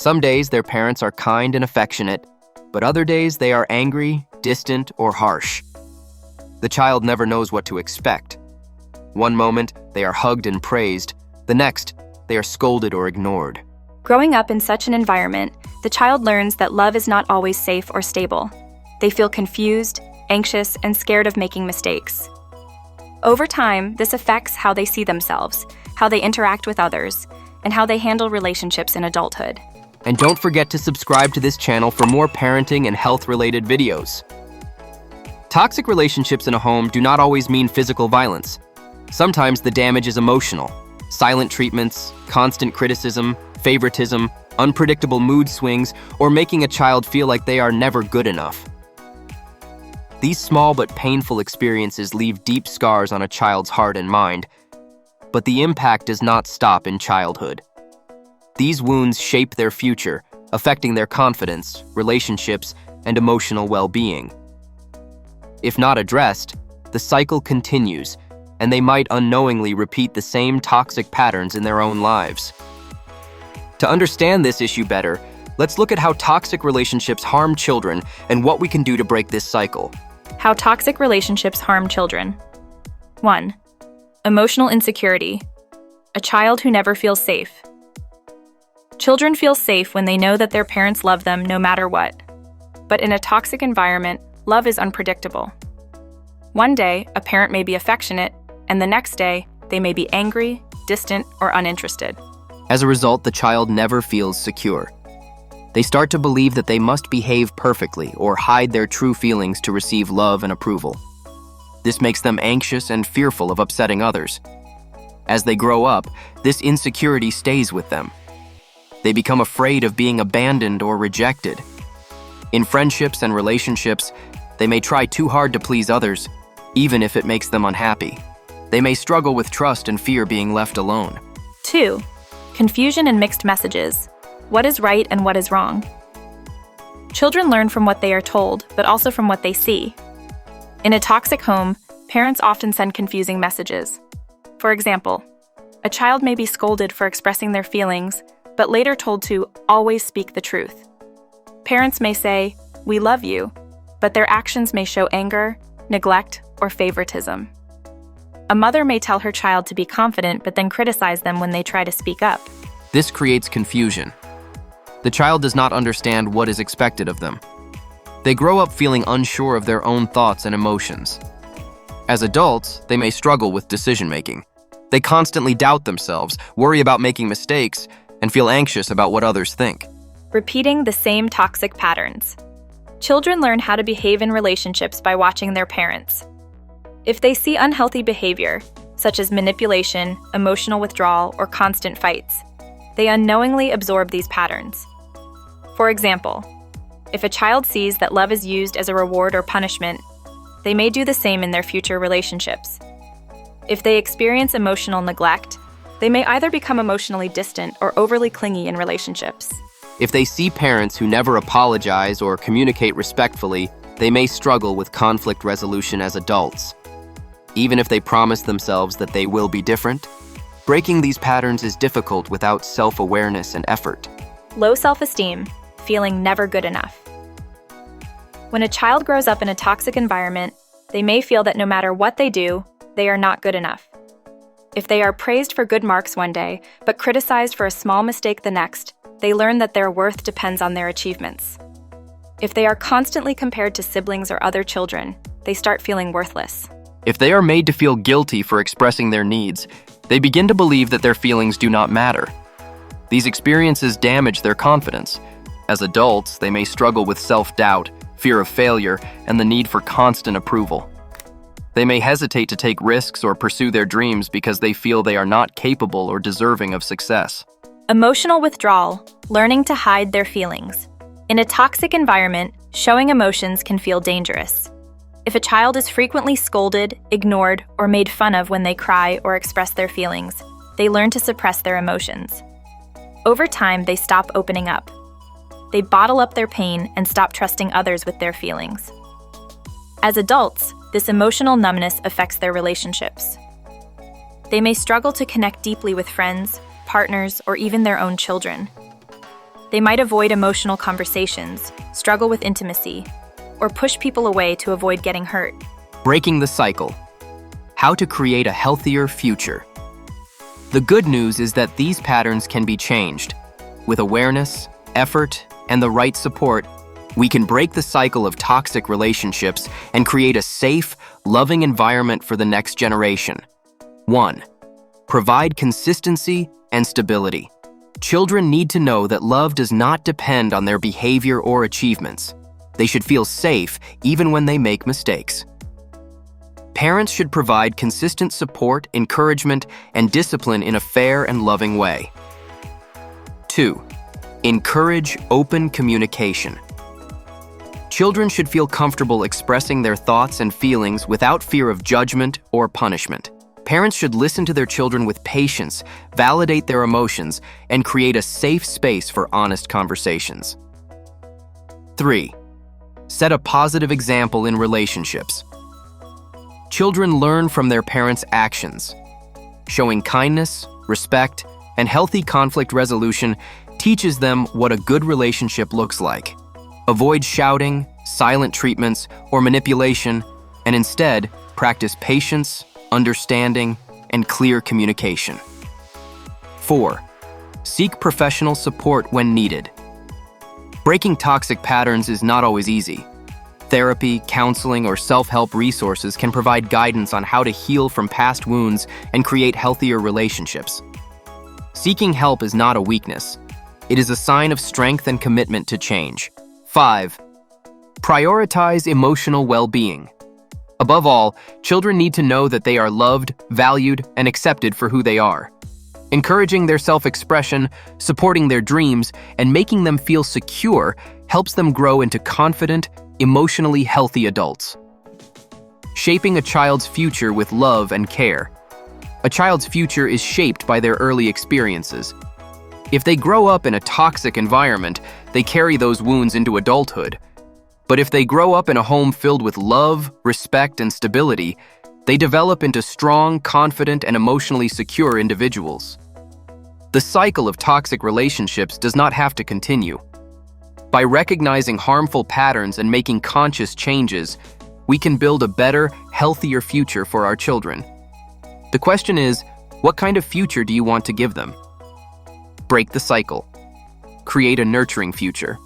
Some days their parents are kind and affectionate, but other days they are angry, distant, or harsh. The child never knows what to expect. One moment, they are hugged and praised. The next, they are scolded or ignored. Growing up in such an environment, the child learns that love is not always safe or stable. They feel confused, anxious, and scared of making mistakes. Over time, this affects how they see themselves, how they interact with others, and how they handle relationships in adulthood. And don't forget to subscribe to this channel for more parenting and health-related videos. Toxic relationships in a home do not always mean physical violence. Sometimes the damage is emotional. Silent treatments, constant criticism, favoritism, unpredictable mood swings, or making a child feel like they are never good enough. These small but painful experiences leave deep scars on a child's heart and mind, but the impact does not stop in childhood. These wounds shape their future, affecting their confidence, relationships, and emotional well-being. If not addressed, the cycle continues, and they might unknowingly repeat the same toxic patterns in their own lives. To understand this issue better, let's look at how toxic relationships harm children and what we can do to break this cycle. How toxic relationships harm children. 1. Emotional insecurity. A child who never feels safe. Children feel safe when they know that their parents love them no matter what. But in a toxic environment, love is unpredictable. One day, a parent may be affectionate, and the next day, they may be angry, distant, or uninterested. As a result, the child never feels secure. They start to believe that they must behave perfectly or hide their true feelings to receive love and approval. This makes them anxious and fearful of upsetting others. As they grow up, this insecurity stays with them. They become afraid of being abandoned or rejected. In friendships and relationships, they may try too hard to please others, even if it makes them unhappy. They may struggle with trust and fear being left alone. 2. Confusion and mixed messages. What is right and what is wrong? Children learn from what they are told, but also from what they see. In a toxic home, parents often send confusing messages. For example, a child may be scolded for expressing their feelings, but later told to always speak the truth. Parents may say, "We love you," but their actions may show anger, neglect, or favoritism. A mother may tell her child to be confident, but then criticize them when they try to speak up. This creates confusion. The child does not understand what is expected of them. They grow up feeling unsure of their own thoughts and emotions. As adults, they may struggle with decision-making. They constantly doubt themselves, worry about making mistakes, and feel anxious about what others think. Repeating the same toxic patterns. Children learn how to behave in relationships by watching their parents. If they see unhealthy behavior, such as manipulation, emotional withdrawal, or constant fights, they unknowingly absorb these patterns. For example, if a child sees that love is used as a reward or punishment, they may do the same in their future relationships. If they experience emotional neglect, they may either become emotionally distant or overly clingy in relationships. If they see parents who never apologize or communicate respectfully, they may struggle with conflict resolution as adults. Even if they promise themselves that they will be different, breaking these patterns is difficult without self-awareness and effort. Low self-esteem, feeling never good enough. When a child grows up in a toxic environment, they may feel that no matter what they do, they are not good enough. If they are praised for good marks one day, but criticized for a small mistake the next, they learn that their worth depends on their achievements. If they are constantly compared to siblings or other children, they start feeling worthless. If they are made to feel guilty for expressing their needs, they begin to believe that their feelings do not matter. These experiences damage their confidence. As adults, they may struggle with self-doubt, fear of failure, and the need for constant approval. They may hesitate to take risks or pursue their dreams because they feel they are not capable or deserving of success. Emotional withdrawal, learning to hide their feelings. In a toxic environment, showing emotions can feel dangerous. If a child is frequently scolded, ignored, or made fun of when they cry or express their feelings, they learn to suppress their emotions. Over time, they stop opening up. They bottle up their pain and stop trusting others with their feelings. As adults, this emotional numbness affects their relationships. They may struggle to connect deeply with friends, partners, or even their own children. They might avoid emotional conversations, struggle with intimacy, or push people away to avoid getting hurt. Breaking the cycle. How to create a healthier future. The good news is that these patterns can be changed. With awareness, effort, and the right support, we can break the cycle of toxic relationships and create a safe, loving environment for the next generation. 1. Provide consistency and stability. Children need to know that love does not depend on their behavior or achievements. They should feel safe even when they make mistakes. Parents should provide consistent support, encouragement, and discipline in a fair and loving way. 2. Encourage open communication. Children should feel comfortable expressing their thoughts and feelings without fear of judgment or punishment. Parents should listen to their children with patience, validate their emotions, and create a safe space for honest conversations. 3. Set a positive example in relationships. Children learn from their parents' actions. Showing kindness, respect, and healthy conflict resolution teaches them what a good relationship looks like. Avoid shouting, silent treatments, or manipulation, and instead practice patience, understanding, and clear communication. 4. Seek professional support when needed. Breaking toxic patterns is not always easy. Therapy, counseling, or self-help resources can provide guidance on how to heal from past wounds and create healthier relationships. Seeking help is not a weakness. It is a sign of strength and commitment to change. 5. Prioritize emotional well-being. Above all, children need to know that they are loved, valued, and accepted for who they are. Encouraging their self-expression, supporting their dreams, and making them feel secure helps them grow into confident, emotionally healthy adults. Shaping a child's future with love and care. A child's future is shaped by their early experiences. If they grow up in a toxic environment, they carry those wounds into adulthood. But if they grow up in a home filled with love, respect, and stability, they develop into strong, confident, and emotionally secure individuals. The cycle of toxic relationships does not have to continue. By recognizing harmful patterns and making conscious changes, we can build a better, healthier future for our children. The question is, what kind of future do you want to give them? Break the cycle. Create a nurturing future.